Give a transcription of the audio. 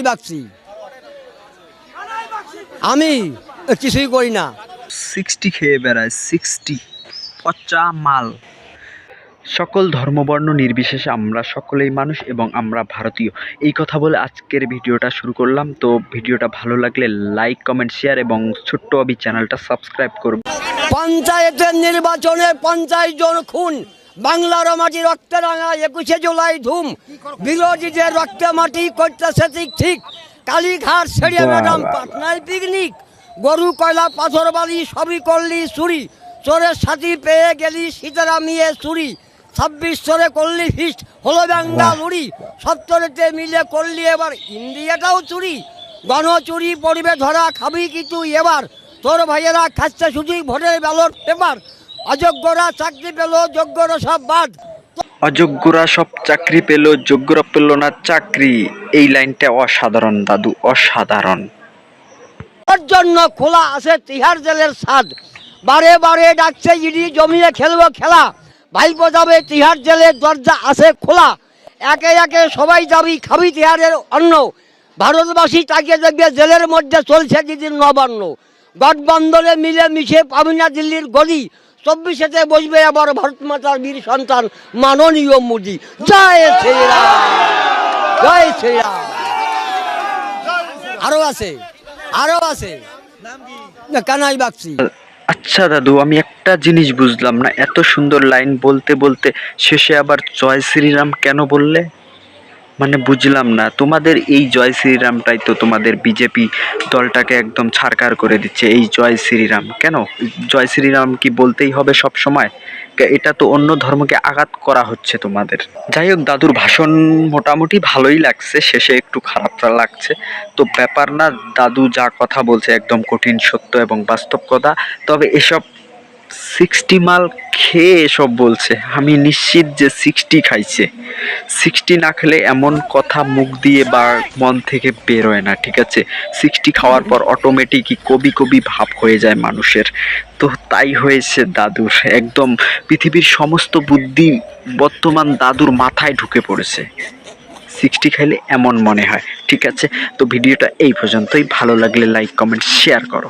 বাকছি আমি কিছুই করি না। 60 খেয়ে বেড়ায়, 60 পচা মাল। সকল ধর্মবর্ণ নির্বিশেষে আমরা সকলেই মানুষ এবং আমরা ভারতীয়। এই কথা বলে আজকের ভিডিওটা শুরু করলাম। তো ভিডিওটা ভালো লাগলে লাইক, কমেন্ট, শেয়ার এবং ছোট্ট অবি চ্যানেলটা সাবস্ক্রাইব করুন। পঞ্চায়েতের নির্বাচনে 50 জন খুন, বাংলার মাটি রক্তে রাঙা 21শে জুলাই ধুম, বিরোধীদের রক্তে মাটি করতেছে ঠিক। কালীঘাট ছেড়ে ম্যাডাম পাটনায় পিকনিক, গরু কয়লা পাথর বালি সবই করলি চুরি, চোরের সাথী পেয়ে গেলি সীতারামিয়ে চুরি, 26 চোরে করলি ফিস্ট হলো বেঙ্গালুরি, 70তে মিলে করলি এবার ইন্ডিয়াটাও চুরি, গণচুরি পড়বে ধরা খাবি কি তুই এবার, তোর ভাইয়েরা খাচ্ছে শুধুই ভোটের ব্যালট পেপার, অযোগ্যরা চাকরি পেল যোগ্যরা সব বাদ। অযোগ্যরা সব চাকরি পেল, যোগ্যরা পেল না চাকরি। এই লাইনটা অসাধারণ দাদু, অসাধারণ। ওর জন্য খোলা আছে তিহার জেলের ছাদ, বারে বারে ডাকছে ইডি জমিয়ে খেলবো খেলা, ভাইপো যাবে তিহার জেলের দরজা আছে খোলা, একে একে সবাই যাবি খাবি তিহারের অন্ন, ভারতবাসী তাকিয়ে দেখবে জেলের মধ্যে চলছে দিদির নবান্ন, গঠবন্ধনে মিলে মিশে পাবি না দিল্লির গদি, 24তে বসবে আবার ভারত মাতার বীর সন্তান মাননীয় মোদী। জয় শ্রীরাম, জয় শ্রীরাম। আরো আছে, আরো আছে, কানাই বাগচি। আচ্ছা দাদু, আমি একটা জিনিস বুঝলাম না, এত সুন্দর লাইন বলতে বলতে শেষে আবার জয় শ্রীরাম কেন বললে? মানে বুঝলাম না। তোমাদের এই জয় শ্রীরামটাই তো তোমাদের বিজেপি দলটাকে একদম ছারকার করে দিচ্ছে। এই জয় শ্রীরাম কেন? জয় শ্রীরাম কি বলতেই হবে সব সময়? এটা তো অন্য ধর্মকে আঘাত করা হচ্ছে তোমাদের। যাই হোক, দাদুর ভাষণ মোটামুটি ভালোই লাগছে, শেষে একটু খারাপটা লাগছে। তো ব্যাপার না, দাদু যা কথা বলছে একদম কঠিন সত্য এবং বাস্তব কথা। তবে এসব 60 মাল খেয়ে এসব বলছে, আমি নিশ্চিত যে 60 খাইছে। 60 না খেলে এমন কথা মুখ দিয়ে বা মন থেকে বেরোয় না, ঠিক আছে? 60 খাওয়ার পর অটোমেটিকই কবি কবি ভাব হয়ে যায় মানুষের। তো তাই হয়েছে দাদুর, একদম পৃথিবীর সমস্ত বুদ্ধি বর্তমান দাদুর মাথায় ঢুকে পড়েছে। 60 খাইলে এমন মনে হয়, ঠিক আছে? তো ভিডিওটা এই পর্যন্তই। ভালো লাগলে লাইক, কমেন্ট, শেয়ার করো।